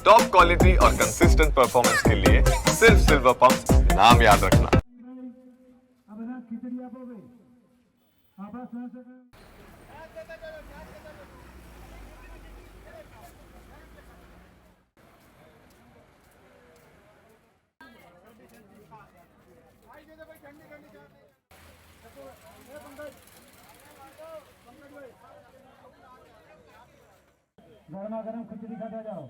Top quality और consistent performance के लिए सिर्फ सिल्वर पंप नाम याद रखना। गरमा गरम खिचड़ी खाता जाओ।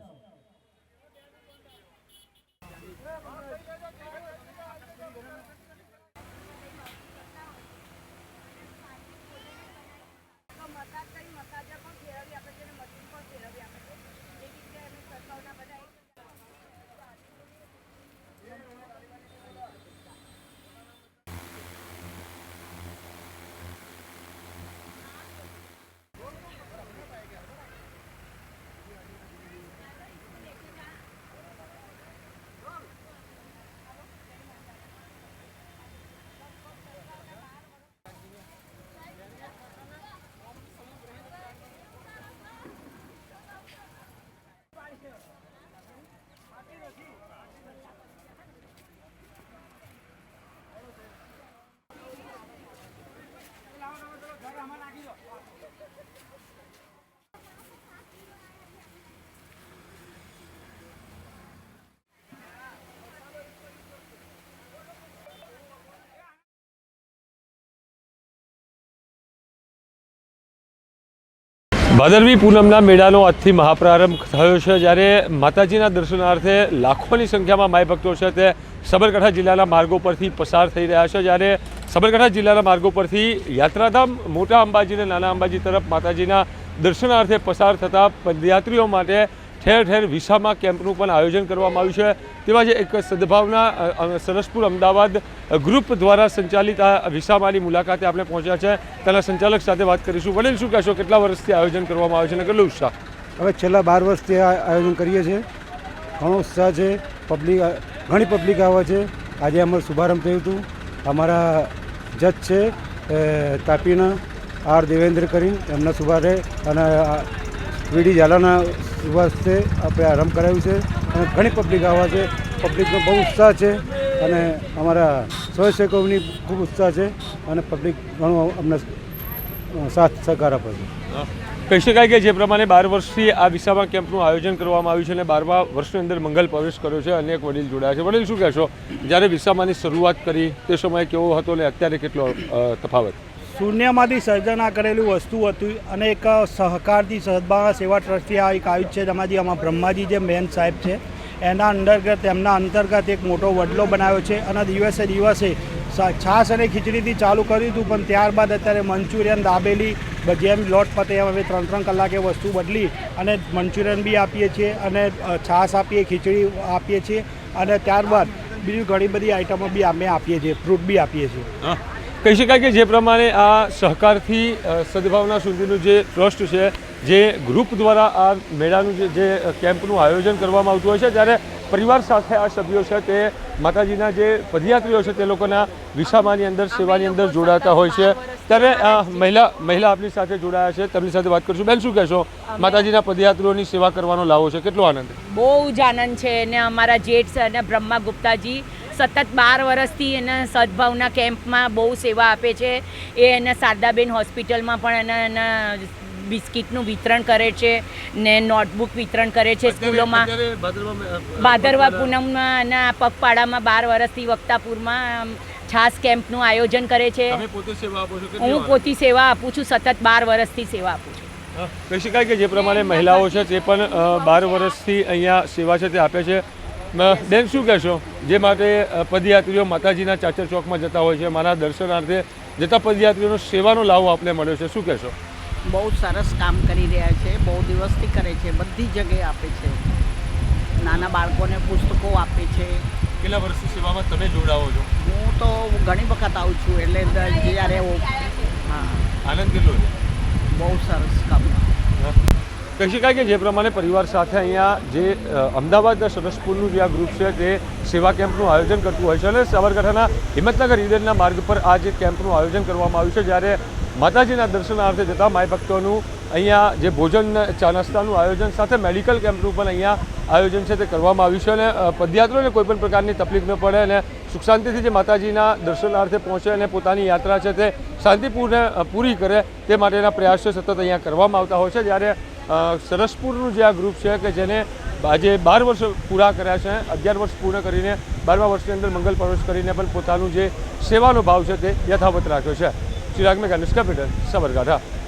ભાદરવી પૂનમના મેળાનો આજથી મહાપ્રારંભ થયો છે, જ્યારે માતાજીના દર્શનાર્થે લાખોની સંખ્યામાં માઈ ભક્તો છે તે સાબરકાંઠા જિલ્લાના માર્ગો પરથી પસાર થઈ રહ્યા છે. જ્યારે સાબરકાંઠા જિલ્લાના માર્ગો પરથી યાત્રાધામ મોટા અંબાજી અને નાના અંબાજી તરફ માતાજીના દર્શનાર્થે પસાર થતા પદયાત્રીઓ માટે ઠેર ઠેર વિસામા કેમ્પનું પણ આયોજન કરવામાં આવ્યું છે. તેમાં જે એક સદભાવના સરસપુર અમદાવાદ ગ્રુપ દ્વારા સંચાલિત આ વિસામાની મુલાકાતે આપણે પહોંચ્યા છે. તેના સંચાલક સાથે વાત કરીશું. વડીલ, શું કહેશો, કેટલા વર્ષથી આયોજન કરવામાં આવે છે અને કેટલો ઉત્સાહ? હવે છેલ્લા 12 વર્ષથી આ આયોજન કરીએ છીએ. ઘણો ઉત્સાહ છે. ઘણી પબ્લિક આવે છે. આજે અમારું શુભારંભ થયું હતું. અમારા જજ છે તાપીના આર દેવેન્દ્ર કરીને એમના શુભારે અને વીડી ઝાલાના શુભાસ્તે આપણે આરંભ કરાવ્યું છે અને ઘણી પબ્લિક આવે છે. પબ્લિકનો બહુ ઉત્સાહ છે અને અમારા સ્વયંસેવકોની ખૂબ ઉત્સાહ છે અને પબ્લિક ઘણો અમને સાથ સહકાર આપે છે. કહી શકાય કે જે પ્રમાણે 12 વર્ષથી આ વિસામા કેમ્પનું આયોજન કરવામાં આવ્યું છે અને 12મા વર્ષની અંદર મંગલ પ્રવેશ કર્યો છે. અનેક વડીલ જોડાયા છે. વડીલ, શું કહેશો, જ્યારે વિસામાની શરૂઆત કરી તે સમયે કેવો હતો અને અત્યારે કેટલો તફાવત? શૂન્યમાંથી સર્જના કરેલું વસ્તુ હતી અને એક સહકારથી સદભાવના સેવા ટ્રસ્ટથી આ એક આયુષ છે. જેમાંથી આમાં બ્રહ્માજી જે મેન સાહેબ છે એના અંતર્ગત એક મોટો વડલો બનાવ્યો છે અને દિવસે છાશ અને ખીચડીથી ચાલુ કર્યું હતું, પણ ત્યારબાદ અત્યારે મંચુરિયન, દાબેલી, જેમ લોટ પતે એમ હવે 3-3 કલાકે વસ્તુ બદલી અને મંચુરિયન બી આપીએ છીએ અને છાશ આપીએ, ખીચડી આપીએ છીએ અને ત્યારબાદ બીજું ઘણી બધી આઈટમો બી અમે આપીએ છીએ, ફ્રૂટ બી આપીએ છીએ. કહી શકાય કે જે પ્રમાણે આ સહકારથી સદભાવના સુધીનું જે ટ્રસ્ટ છે, જે ગ્રુપ દ્વારા આ મેળાનું જે કેમ્પનું આયોજન કરવામાં આવતું હોય છે, ત્યારે પરિવાર સાથે આ સભ્યો છે તે માતાજીના જે પદયાત્રીઓ છે તે લોકોના વિસામાની અંદર સેવાની અંદર જોડાતા હોય છે. ત્યારે મહિલા આપણી સાથે જોડાયા છે, તેમની સાથે વાત કરીશું. બેન, શું કહેશો, માતાજીના પદયાત્રીઓની સેવા કરવાનો લાવો છે, કેટલો આનંદ? બહુ જ આનંદ છે. અને અમારા જેઠ અને બ્રહ્મા ગુપ્તાજી સતત 12 વર્ષથી એને સદભાવના કેમ્પમાં બહુ સેવા આપે છે. એ એને શારદાબેન હોસ્પિટલમાં પણ એના બિસ્કિટનું વિતરણ કરે છે ને નોટબુક વિતરણ કરે છે સ્કૂલોમાં. ભાદરવા પૂનમમાં અને પગપાળામાં 12 વર્ષથી વક્તાપુરમાં છાસ કેમ્પનું આયોજન કરે છે. હું પોતે સેવા આપું છું. સતત 12 વર્ષથી સેવા આપું છું. કહી શકાય કે જે પ્રમાણે મહિલાઓ છે તે પણ 12 વર્ષથી અહીંયા સેવા છે તે આપે છે. બેન, શું કહેશો, જે માટે પદયાત્રીઓ માતાજીના ચાચર ચોકમાં જતા હોય છે, મારા દર્શનાર્થે જતા પદયાત્રીઓનો સેવાનો લાવો આપને મળ્યો છે, શું કહેશો? બહુ સરસ કામ કરી રહ્યા છે. બહુ દિવસથી કરે છે. બધી જગ્યાએ આપે છે. નાના બાળકોને પુસ્તકો આપે છે. કેટલા વર્ષથી સેવામાં તમે જોડાવો છો? હું તો ઘણી વખત આવું છું. એટલે જ્યારે હા, આનંદ કેટલો છે? બહુ સરસ કામ. કહી શકાય કે જે પ્રમાણે પરિવાર સાથે અહીંયા જે અમદાવાદ સરસપુરનું જે આ ગ્રુપ છે તે સેવા કેમ્પનું આયોજન કરતું હોય છે અને સાબરકાંઠાના હિંમતનગર ઈડરના માર્ગ પર આ જે કેમ્પનું આયોજન કરવામાં આવ્યું છે, જ્યારે માતાજીના દર્શનાર્થે જતા માઈ ભક્તોનું અહીંયા જે ભોજન ચા નાસ્તાનું આયોજન સાથે મેડિકલ કેમ્પનું પણ અહીંયા આયોજન છે તે કરવામાં આવ્યું છે અને પદયાત્રીઓને કોઈપણ પ્રકારની તકલીફ ન પડે અને સુખ શાંતિથી જે માતાજીના દર્શનાર્થે પહોંચે અને પોતાની યાત્રા છે તે શાંતિપૂર્ણ પૂરી કરે તે માટેના પ્રયાસો સતત અહીંયા કરવામાં આવતા હોય છે. જ્યારે સરસપુરનું જે આ ગ્રુપ છે કે જેને આજે 12 વર્ષ પૂરા કર્યા છે, 11 વર્ષ પૂર્ણ કરીને 12મા વર્ષની અંદર મંગલ પ્રવેશ કરીને પણ પોતાનું જે સેવાનો ભાવ છે તે યથાવત રાખ્યો છે. ચિરાગ મેઘા, ન્યૂઝ કેપિટલ, સાબરકાંઠા.